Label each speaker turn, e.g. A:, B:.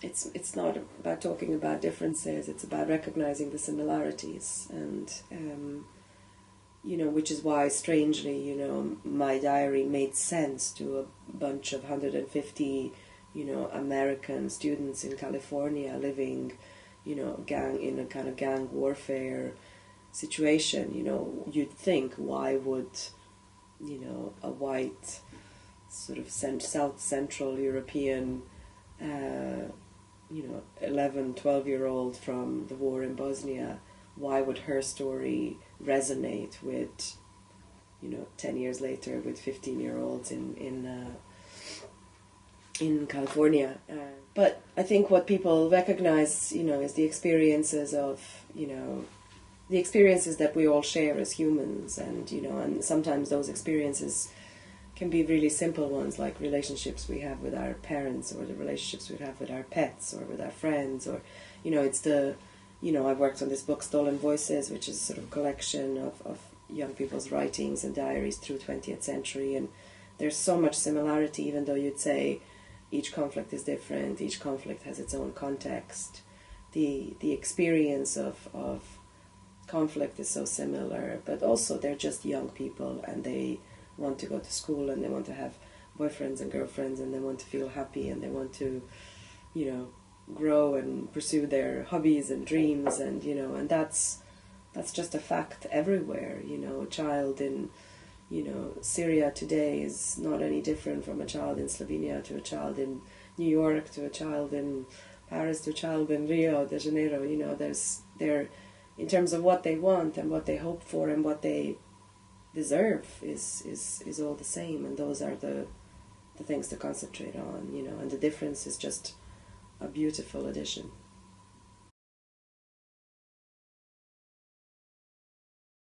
A: it's not about talking about differences, it's about recognizing the similarities, and which is why, strangely, my diary made sense to a bunch of 150, American students in California living, in a kind of gang warfare situation. You'd think, why would, a white, sort of South Central European, 11, 12-year-old from the war in Bosnia, why would her story resonate with, 10 years later with 15-year-olds in California? But I think what people recognize, is the experiences of, the experiences that we all share as humans, and sometimes those experiences can be really simple ones, like relationships we have with our parents, or the relationships we have with our pets, or with our friends, or, it's the, I've worked on this book, Stolen Voices, which is sort of a collection of young people's writings and diaries through 20th century, and there's so much similarity, even though you'd say each conflict is different, each conflict has its own context. The experience of conflict is so similar, but also they're just young people, and they want to go to school, and they want to have boyfriends and girlfriends, and they want to feel happy, and they want to, grow and pursue their hobbies and dreams, and and that's just a fact everywhere. A child in Syria today is not any different from a child in Slovenia to a child in New York to a child in Paris to a child in Rio de Janeiro. They're in terms of what they want and what they hope for and what they deserve is all the same, and those are the things to concentrate on, and the difference is just a beautiful addition.